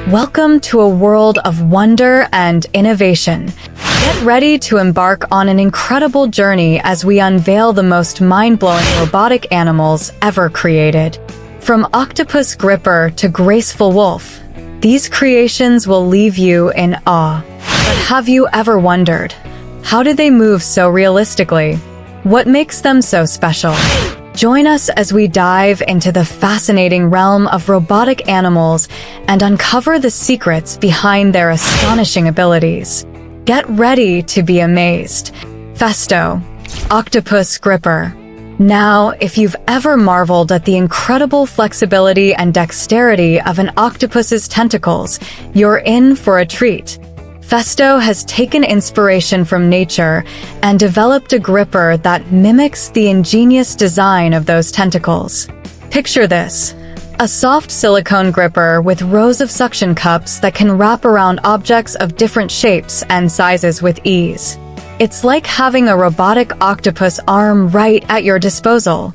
Welcome to a world of wonder and innovation. Get ready to embark on an incredible journey as we unveil the most mind-blowing robotic animals ever created. From octopus gripper to graceful wolf, these creations will leave you in awe. But have you ever wondered, how do they move so realistically? What makes them so special? Join us as we dive into the fascinating realm of robotic animals and uncover the secrets behind their astonishing abilities. Get ready to be amazed. Festo, octopus gripper. Now, if you've ever marveled at the incredible flexibility and dexterity of an octopus's tentacles, you're in for a treat. Festo has taken inspiration from nature and developed a gripper that mimics the ingenious design of those tentacles. Picture this: a soft silicone gripper with rows of suction cups that can wrap around objects of different shapes and sizes with ease. It's like having a robotic octopus arm right at your disposal.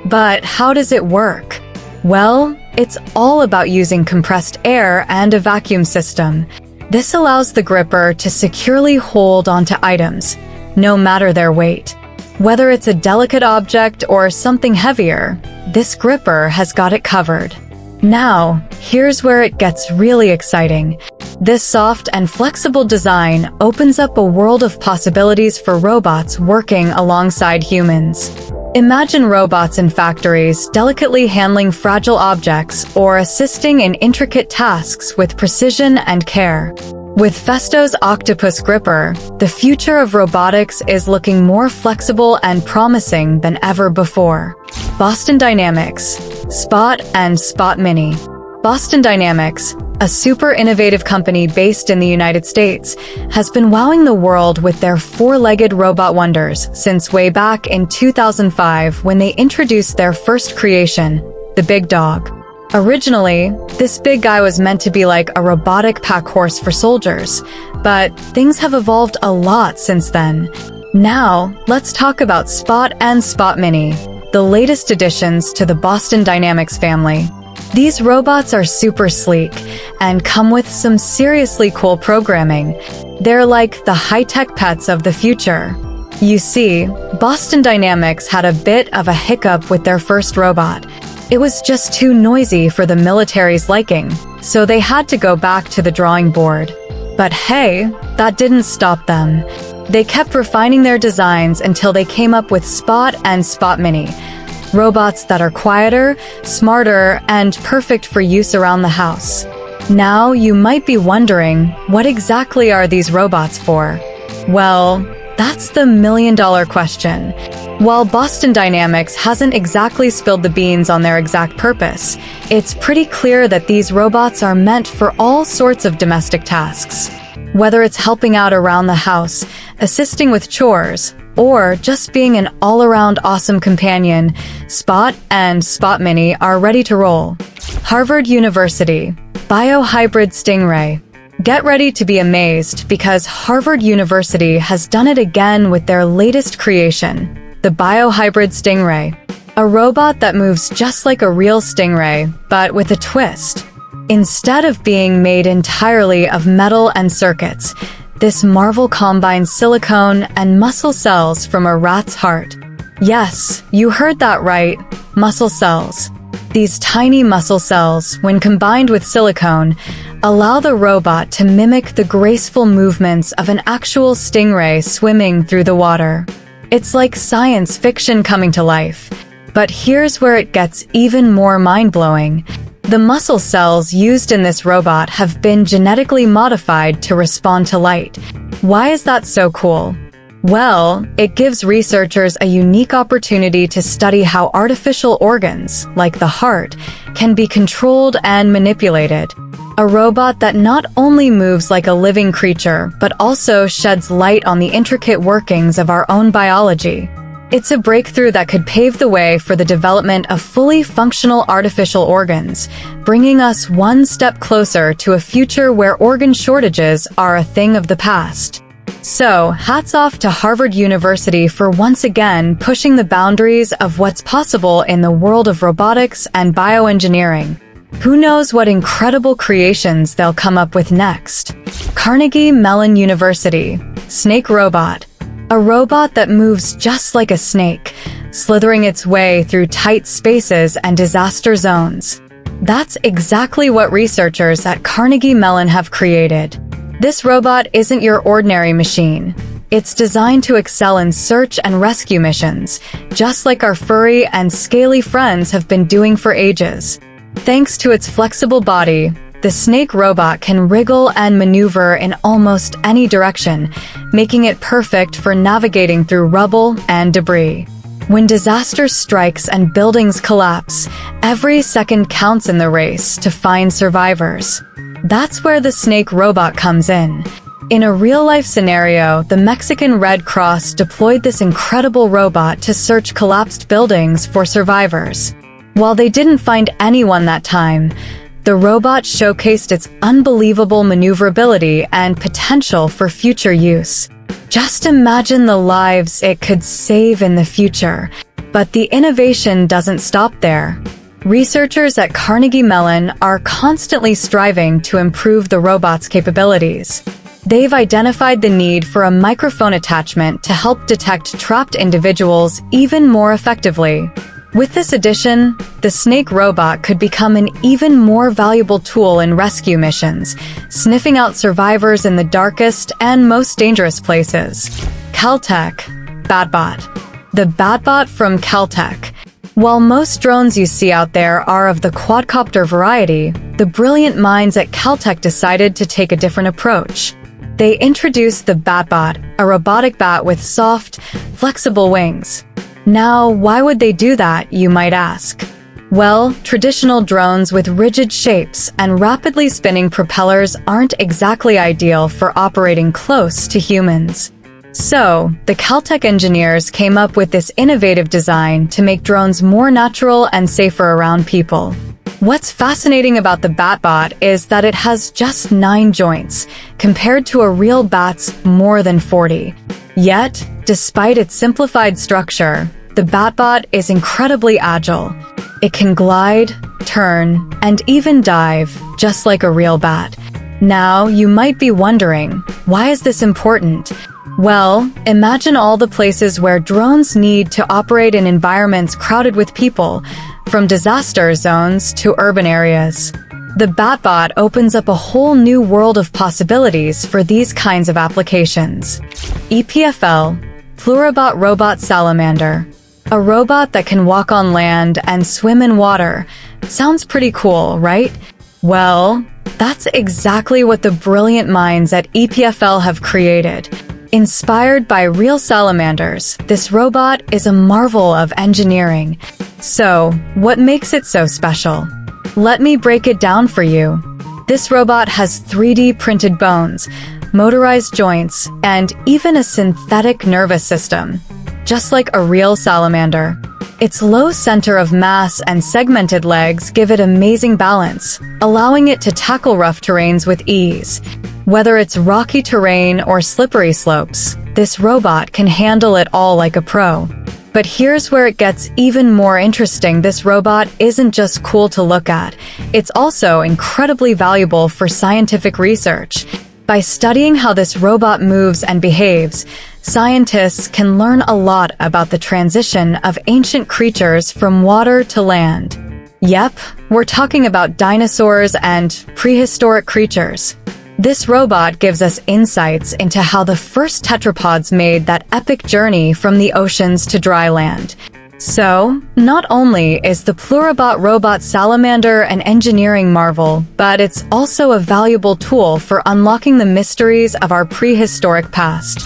But how does it work? Well, it's all about using compressed air and a vacuum system. This allows the gripper to securely hold onto items, no matter their weight. Whether it's a delicate object or something heavier, this gripper has got it covered. Now, here's where it gets really exciting. This soft and flexible design opens up a world of possibilities for robots working alongside humans. Imagine robots in factories delicately handling fragile objects or assisting in intricate tasks with precision and care. With Festo's octopus gripper, the future of robotics is looking more flexible and promising than ever before. Boston Dynamics, Spot and Spot Mini. Boston Dynamics, a super innovative company based in the United States, has been wowing the world with their four-legged robot wonders since way back in 2005 when they introduced their first creation, the Big Dog. Originally, this big guy was meant to be like a robotic pack horse for soldiers, but things have evolved a lot since then. Now, let's talk about Spot and Spot Mini, the latest additions to the Boston Dynamics family. These robots are super sleek and come with some seriously cool programming. They're like the high-tech pets of the future. You see, Boston Dynamics had a bit of a hiccup with their first robot. It was just too noisy for the military's liking, so they had to go back to the drawing board. But hey, that didn't stop them. They kept refining their designs until they came up with Spot and Spot Mini. Robots that are quieter, smarter, and perfect for use around the house. Now, you might be wondering, what exactly are these robots for? Well, that's the million-dollar question. While Boston Dynamics hasn't exactly spilled the beans on their exact purpose, it's pretty clear that these robots are meant for all sorts of domestic tasks. Whether it's helping out around the house, assisting with chores, or just being an all-around awesome companion, Spot and Spot Mini are ready to roll. Harvard University, Biohybrid Stingray. Get ready to be amazed because Harvard University has done it again with their latest creation, the Biohybrid Stingray. A robot that moves just like a real stingray, but with a twist. Instead of being made entirely of metal and circuits, this marvel combines silicone and muscle cells from a rat's heart. Yes, you heard that right, muscle cells. These tiny muscle cells, when combined with silicone, allow the robot to mimic the graceful movements of an actual stingray swimming through the water. It's like science fiction coming to life. But here's where it gets even more mind-blowing. The muscle cells used in this robot have been genetically modified to respond to light. Why is that so cool? Well, it gives researchers a unique opportunity to study how artificial organs, like the heart, can be controlled and manipulated. A robot that not only moves like a living creature, but also sheds light on the intricate workings of our own biology. It's a breakthrough that could pave the way for the development of fully functional artificial organs, bringing us one step closer to a future where organ shortages are a thing of the past. So, hats off to Harvard University for once again pushing the boundaries of what's possible in the world of robotics and bioengineering. Who knows what incredible creations they'll come up with next? Carnegie Mellon University, Snake Robot. A robot that moves just like a snake, slithering its way through tight spaces and disaster zones. That's exactly what researchers at Carnegie Mellon have created. This robot isn't your ordinary machine. It's designed to excel in search and rescue missions, just like our furry and scaly friends have been doing for ages. Thanks to its flexible body, the snake robot can wriggle and maneuver in almost any direction, making it perfect for navigating through rubble and debris. When disaster strikes and buildings collapse, every second counts in the race to find survivors. That's where the snake robot comes in. In a real-life scenario, the Mexican Red Cross deployed this incredible robot to search collapsed buildings for survivors. While they didn't find anyone that time, the robot showcased its unbelievable maneuverability and potential for future use. Just imagine the lives it could save in the future. But the innovation doesn't stop there. Researchers at Carnegie Mellon are constantly striving to improve the robot's capabilities. They've identified the need for a microphone attachment to help detect trapped individuals even more effectively. With this addition, the snake robot could become an even more valuable tool in rescue missions, sniffing out survivors in the darkest and most dangerous places. Caltech, BatBot. The BatBot from Caltech. While most drones you see out there are of the quadcopter variety, the brilliant minds at Caltech decided to take a different approach. They introduced the BatBot, a robotic bat with soft, flexible wings. Now, why would they do that, you might ask? Well, traditional drones with rigid shapes and rapidly spinning propellers aren't exactly ideal for operating close to humans. So, the Caltech engineers came up with this innovative design to make drones more natural and safer around people. What's fascinating about the BatBot is that it has just 9 joints, compared to a real bat's more than 40. Yet, despite its simplified structure, the BatBot is incredibly agile. It can glide, turn, and even dive, just like a real bat. Now, you might be wondering, why is this important? Well, imagine all the places where drones need to operate in environments crowded with people, from disaster zones to urban areas. The BatBot opens up a whole new world of possibilities for these kinds of applications. EPFL, Pluribot Robot Salamander. A robot that can walk on land and swim in water. Sounds pretty cool, right? Well, that's exactly what the brilliant minds at EPFL have created. Inspired by real salamanders, this robot is a marvel of engineering. So, what makes it so special? Let me break it down for you. This robot has 3D printed bones, motorized joints, and even a synthetic nervous system, just like a real salamander. Its low center of mass and segmented legs give it amazing balance, allowing it to tackle rough terrains with ease. Whether it's rocky terrain or slippery slopes, this robot can handle it all like a pro. But here's where it gets even more interesting. This robot isn't just cool to look at, it's also incredibly valuable for scientific research. By studying how this robot moves and behaves, scientists can learn a lot about the transition of ancient creatures from water to land. Yep, we're talking about dinosaurs and prehistoric creatures. This robot gives us insights into how the first tetrapods made that epic journey from the oceans to dry land. So, not only is the Pluribot Robot Salamander an engineering marvel, but it's also a valuable tool for unlocking the mysteries of our prehistoric past.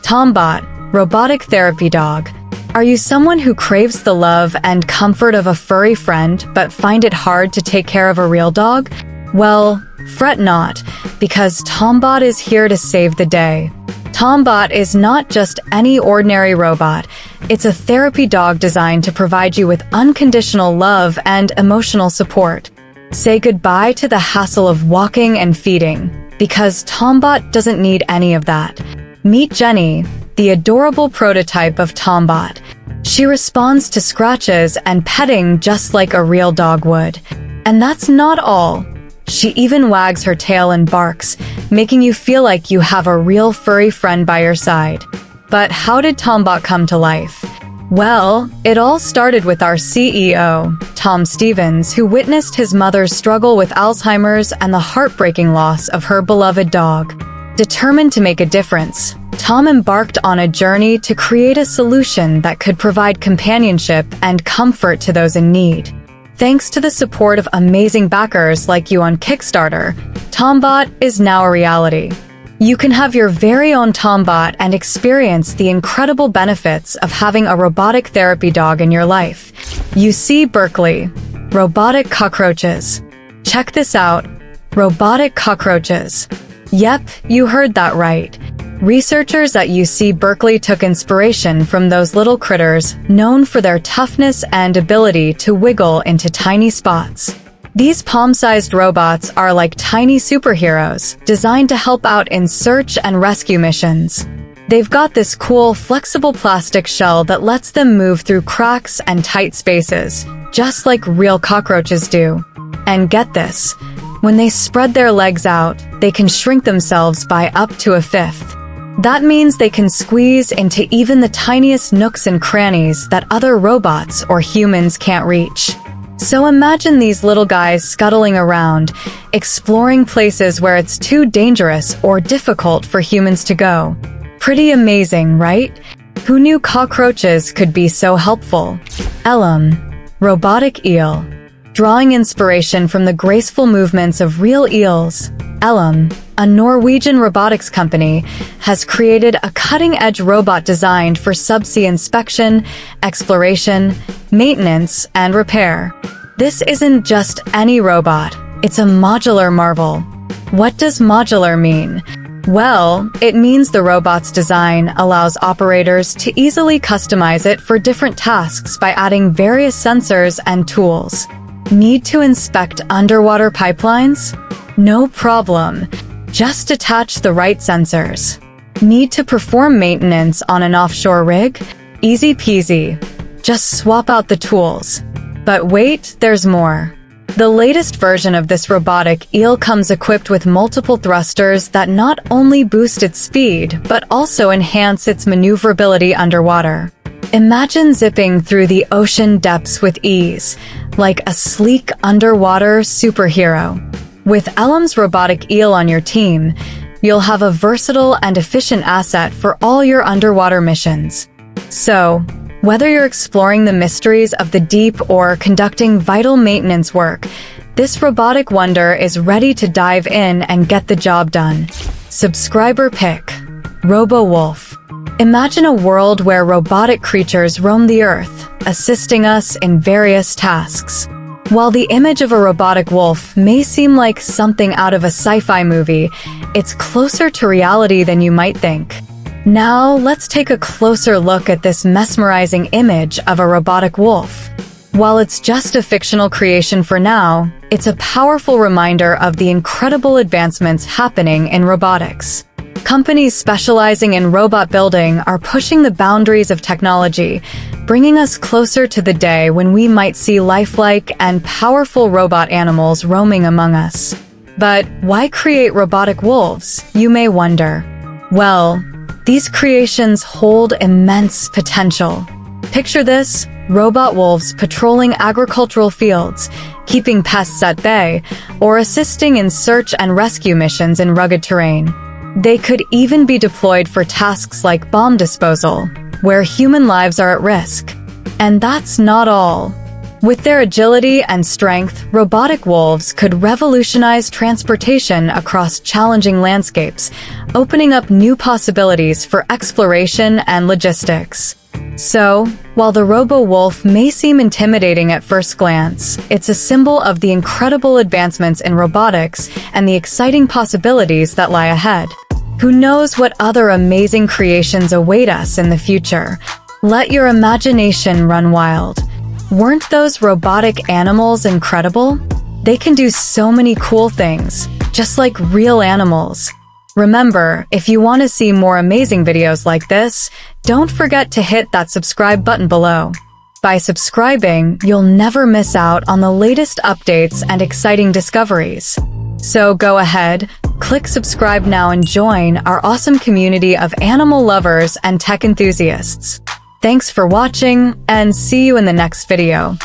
Tombot, Robotic Therapy Dog. Are you someone who craves the love and comfort of a furry friend but find it hard to take care of a real dog? Well, fret not, because Tombot is here to save the day. Tombot is not just any ordinary robot. It's a therapy dog designed to provide you with unconditional love and emotional support. Say goodbye to the hassle of walking and feeding, because Tombot doesn't need any of that. Meet Jenny, the adorable prototype of Tombot. She responds to scratches and petting just like a real dog would. And that's not all. She even wags her tail and barks, making you feel like you have a real furry friend by your side. But how did Tombot come to life? Well, it all started with our CEO, Tom Stevens, who witnessed his mother's struggle with Alzheimer's and the heartbreaking loss of her beloved dog. Determined to make a difference, Tom embarked on a journey to create a solution that could provide companionship and comfort to those in need. Thanks to the support of amazing backers like you on Kickstarter, Tombot is now a reality. You can have your very own Tombot and experience the incredible benefits of having a robotic therapy dog in your life. You see, Berkeley, robotic cockroaches. Check this out, robotic cockroaches. Yep, you heard that right. Researchers at UC Berkeley took inspiration from those little critters known for their toughness and ability to wiggle into tiny spots. These palm-sized robots are like tiny superheroes, designed to help out in search and rescue missions. They've got this cool, flexible plastic shell that lets them move through cracks and tight spaces, just like real cockroaches do. And get this, when they spread their legs out, they can shrink themselves by up to a fifth. That means they can squeeze into even the tiniest nooks and crannies that other robots or humans can't reach. So imagine these little guys scuttling around, exploring places where it's too dangerous or difficult for humans to go. Pretty amazing, right? Who knew cockroaches could be so helpful? Robotic eel. Drawing inspiration from the graceful movements of real eels, a Norwegian robotics company, has created a cutting-edge robot designed for subsea inspection, exploration, maintenance, and repair. This isn't just any robot, it's a modular marvel. What does modular mean? Well, it means the robot's design allows operators to easily customize it for different tasks by adding various sensors and tools. Need to inspect underwater pipelines? No problem. Just attach the right sensors. Need to perform maintenance on an offshore rig? Easy peasy. Just swap out the tools. But wait, there's more. The latest version of this robotic eel comes equipped with multiple thrusters that not only boost its speed, but also enhance its maneuverability underwater. Imagine zipping through the ocean depths with ease, like a sleek underwater superhero. With Elm's robotic eel on your team, you'll have a versatile and efficient asset for all your underwater missions. So, whether you're exploring the mysteries of the deep or conducting vital maintenance work, this robotic wonder is ready to dive in and get the job done. Subscriber pick: RoboWolf. Imagine a world where robotic creatures roam the earth, assisting us in various tasks. While the image of a robotic wolf may seem like something out of a sci-fi movie, it's closer to reality than you might think. Now, let's take a closer look at this mesmerizing image of a robotic wolf. While it's just a fictional creation for now, it's a powerful reminder of the incredible advancements happening in robotics. Companies specializing in robot building are pushing the boundaries of technology, bringing us closer to the day when we might see lifelike and powerful robot animals roaming among us. But why create robotic wolves, you may wonder? Well, these creations hold immense potential. Picture this: robot wolves patrolling agricultural fields, keeping pests at bay, or assisting in search and rescue missions in rugged terrain. They could even be deployed for tasks like bomb disposal, where human lives are at risk. And that's not all. With their agility and strength, robotic wolves could revolutionize transportation across challenging landscapes, opening up new possibilities for exploration and logistics. So, while the RoboWolf may seem intimidating at first glance, it's a symbol of the incredible advancements in robotics and the exciting possibilities that lie ahead. Who knows what other amazing creations await us in the future? Let your imagination run wild. Weren't those robotic animals incredible? They can do so many cool things, just like real animals. Remember, if you want to see more amazing videos like this, don't forget to hit that subscribe button below. By subscribing, you'll never miss out on the latest updates and exciting discoveries. So go ahead, click subscribe now and join our awesome community of animal lovers and tech enthusiasts. Thanks for watching, and see you in the next video.